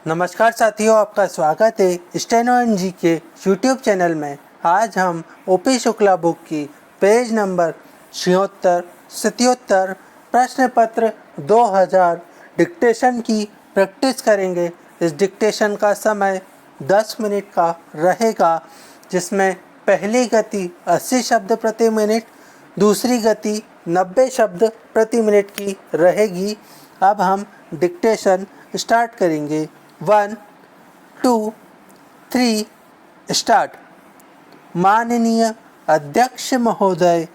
नमस्कार साथियों, आपका स्वागत है स्टेनो एनजी के यूट्यूब चैनल में। आज हम ओपी शुक्ला बुक की पेज नंबर 76-77 प्रश्न पत्र 2000 डिक्टेशन की प्रैक्टिस करेंगे। इस डिक्टेशन का समय 10 मिनट का रहेगा, जिसमें पहली गति 80 शब्द प्रति मिनट, दूसरी गति 90 शब्द प्रति मिनट की रहेगी। अब हम डिक्टेशन स्टार्ट करेंगे। 1, 2, 3 स्टार्ट। माननीय अध्यक्ष महोदय,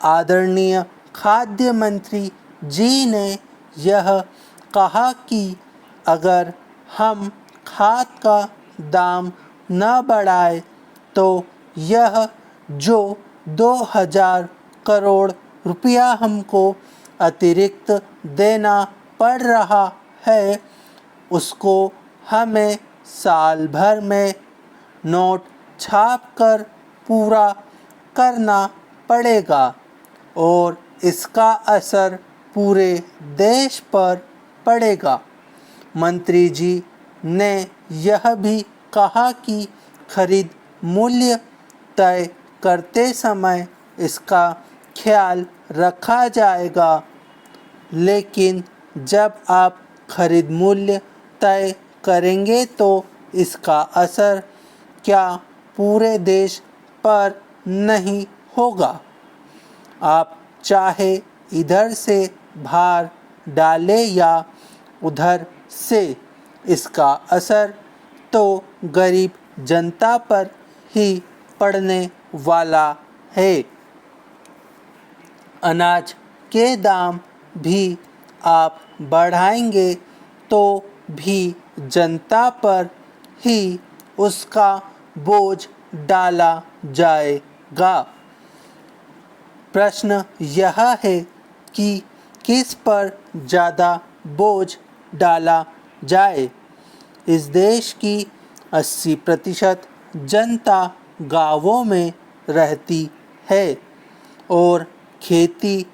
आदरणीय खाद्य मंत्री जी ने यह कहा कि अगर हम खाद का दाम न बढ़ाए तो यह जो 2000 करोड़ रुपया हमको अतिरिक्त देना पड़ रहा है, उसको हमें साल भर में नोट छाप कर पूरा करना पड़ेगा और इसका असर पूरे देश पर पड़ेगा। मंत्री जी ने यह भी कहा कि खरीद मूल्य तय करते समय इसका ख्याल रखा जाएगा, लेकिन जब आप खरीद मूल्य तय करेंगे तो इसका असर क्या पूरे देश पर नहीं होगा। आप चाहे इधर से भार डालें या उधर से, इसका असर तो गरीब जनता पर ही पड़ने वाला है। अनाज के दाम भी आप बढ़ाएंगे तो भी जनता पर ही उसका बोझ डाला जाएगा। प्रश्न यह है कि किस पर ज़्यादा बोझ डाला जाए। इस देश की 80% जनता गांवों में रहती है और खेती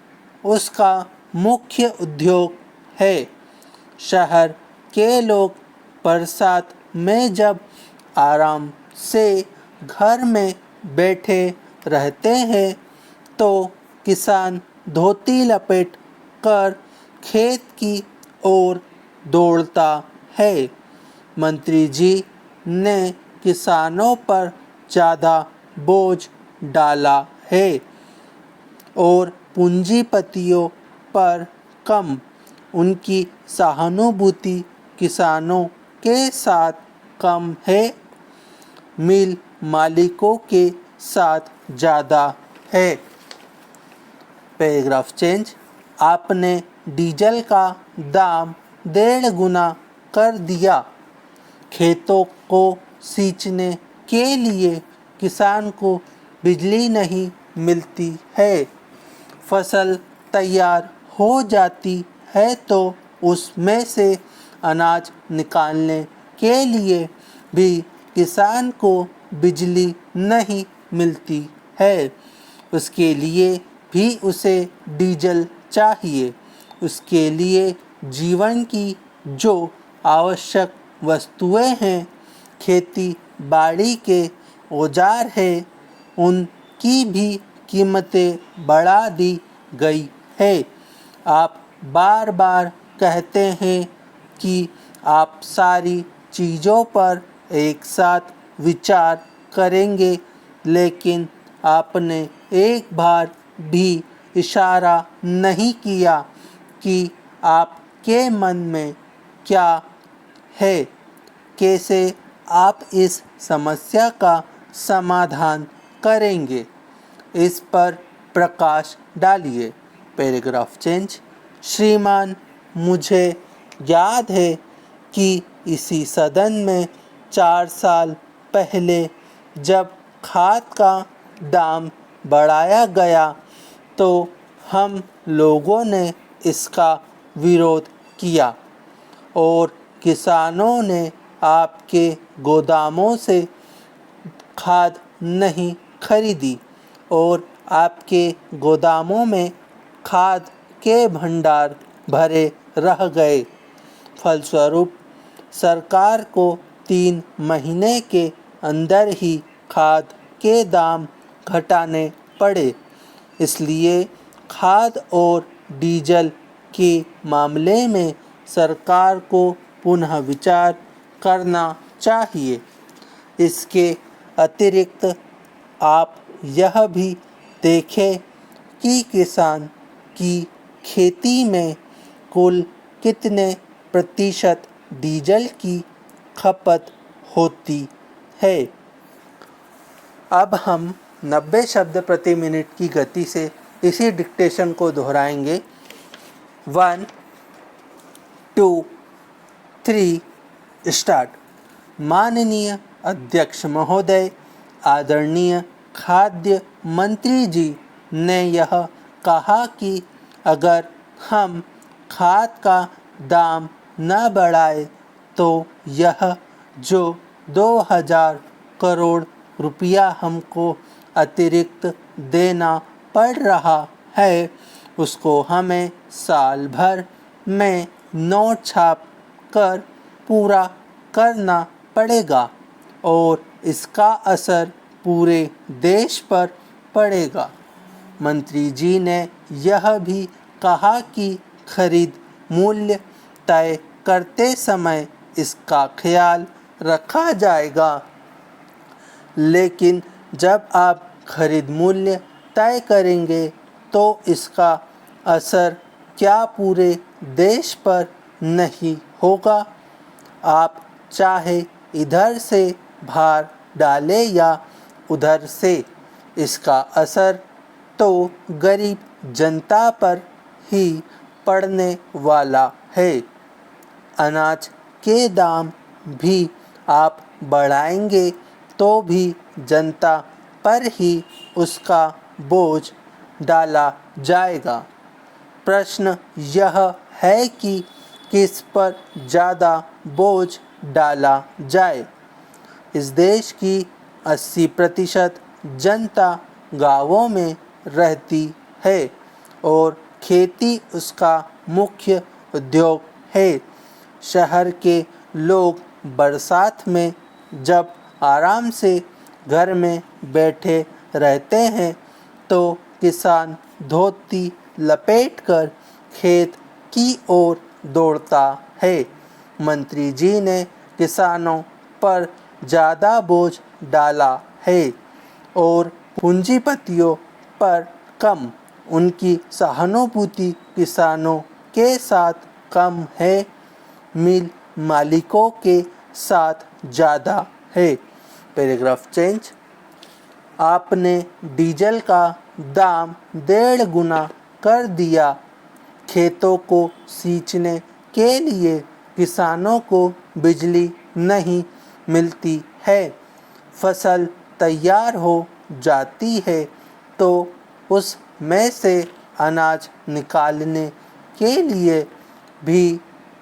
उसका मुख्य उद्योग है। शहर के लोग बरसात में जब आराम से घर में बैठे रहते हैं तो किसान धोती लपेट कर खेत की ओर दौड़ता है। मंत्री जी ने किसानों पर ज़्यादा बोझ डाला है और पूंजीपतियों पर कम। उनकी सहानुभूति किसानों के साथ कम है, मिल मालिकों के साथ ज़्यादा है। Paragraph change. आपने डीजल का दाम 1.5 गुना कर दिया। खेतों को सींचने के लिए किसान को बिजली नहीं मिलती है। फसल तैयार हो जाती है तो उसमें से अनाज निकालने के लिए भी किसान को बिजली नहीं मिलती है। उसके लिए भी उसे डीजल चाहिए। उसके लिए जीवन की जो आवश्यक वस्तुएं हैं, खेती बाड़ी के औजार हैं, उनकी भी कीमतें बढ़ा दी गई है। आप बार बार कहते हैं कि आप सारी चीज़ों पर एक साथ विचार करेंगे, लेकिन आपने एक बार भी इशारा नहीं किया कि आपके मन में क्या है। कैसे आप इस समस्या का समाधान करेंगे, इस पर प्रकाश डालिए। Paragraph change. श्रीमान, मुझे याद है कि इसी सदन में 4 साल पहले जब खाद का दाम बढ़ाया गया तो हम लोगों ने इसका विरोध किया और किसानों ने आपके गोदामों से खाद नहीं खरीदी और आपके गोदामों में खाद के भंडार भरे रह गए। फलस्वरूप सरकार को 3 महीने के अंदर ही खाद के दाम घटाने पड़े। इसलिए खाद और डीजल के मामले में सरकार को पुनः विचार करना चाहिए। इसके अतिरिक्त आप यह भी देखें कि किसान की खेती में कुल कितने प्रतिशत डीजल की खपत होती है। अब हम 90 शब्द प्रति मिनट की गति से इसी डिक्टेशन को दोहराएंगे। 1 2 3 स्टार्ट। माननीय अध्यक्ष महोदय, आदरणीय खाद्य मंत्री जी ने यह कहा कि अगर हम खाद का दाम न बढ़ाए तो यह जो 2000 करोड़ रुपया हमको अतिरिक्त देना पड़ रहा है उसको हमें साल भर में नोट छाप कर पूरा करना पड़ेगा और इसका असर पूरे देश पर पड़ेगा। मंत्री जी ने यह भी कहा कि खरीद मूल्य तय करते समय इसका ख्याल रखा जाएगा, लेकिन जब आप खरीद मूल्य तय करेंगे तो इसका असर क्या पूरे देश पर नहीं होगा। आप चाहे इधर से भार डालें या उधर से, इसका असर तो गरीब जनता पर ही पड़ने वाला है। अनाज के दाम भी आप बढ़ाएंगे तो भी जनता पर ही उसका बोझ डाला जाएगा। प्रश्न यह है कि किस पर ज़्यादा बोझ डाला जाए। इस देश की 80% जनता गांवों में रहती है और खेती उसका मुख्य उद्योग है। शहर के लोग बरसात में जब आराम से घर में बैठे रहते हैं तो किसान धोती लपेटकर खेत की ओर दौड़ता है। मंत्री जी ने किसानों पर ज़्यादा बोझ डाला है और पूंजीपतियों पर कम। उनकी सहानुभूति किसानों के साथ कम है, मिल मालिकों के साथ ज़्यादा है। Paragraph change. आपने डीजल का दाम 1.5 गुना कर दिया। खेतों को सींचने के लिए किसानों को बिजली नहीं मिलती है। फसल तैयार हो जाती है तो उस में से अनाज निकालने के लिए भी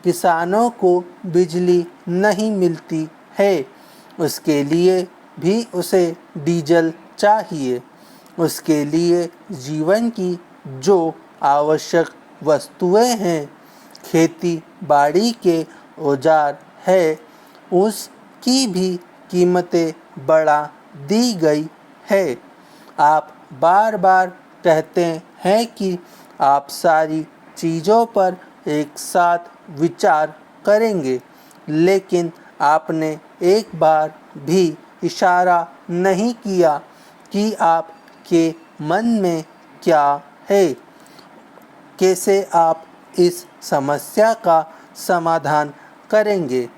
किसानों को बिजली नहीं मिलती है। उसके लिए भी उसे डीजल चाहिए। उसके लिए जीवन की जो आवश्यक वस्तुएं हैं, खेती बाड़ी के औजार है, उसकी भी कीमतें बढ़ा दी गई है। आप बार बार कहते हैं कि आप सारी चीज़ों पर एक साथ विचार करेंगे, लेकिन आपने एक बार भी इशारा नहीं किया कि आपके मन में क्या है। कैसे आप इस समस्या का समाधान करेंगे,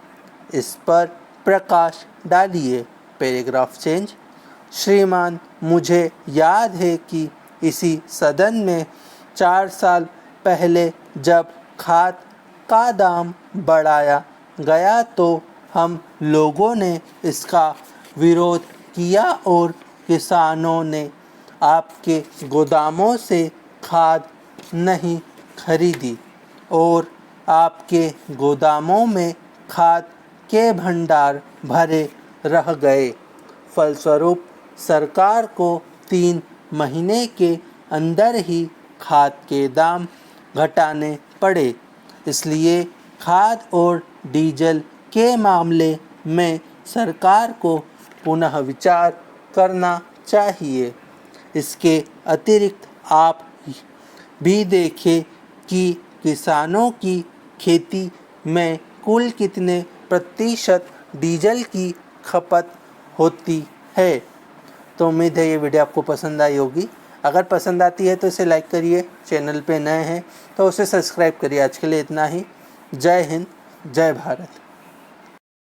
इस पर प्रकाश डालिए। Paragraph change. श्रीमान, मुझे याद है कि इसी सदन में 4 साल पहले जब खाद का दाम बढ़ाया गया तो हम लोगों ने इसका विरोध किया और किसानों ने आपके गोदामों से खाद नहीं खरीदी और आपके गोदामों में खाद के भंडार भरे रह गए। फलस्वरूप सरकार को 3 महीने के अंदर ही खाद के दाम घटाने पड़े। इसलिए खाद और डीजल के मामले में सरकार को पुनः विचार करना चाहिए। इसके अतिरिक्त आप भी देखें कि किसानों की खेती में कुल कितने प्रतिशत डीजल की खपत होती है। तो उम्मीद है ये वीडियो आपको पसंद आई होगी। अगर पसंद आती है तो इसे लाइक करिए, चैनल पे नए हैं तो उसे सब्सक्राइब करिए। आज के लिए इतना ही। जय हिंद, जय भारत।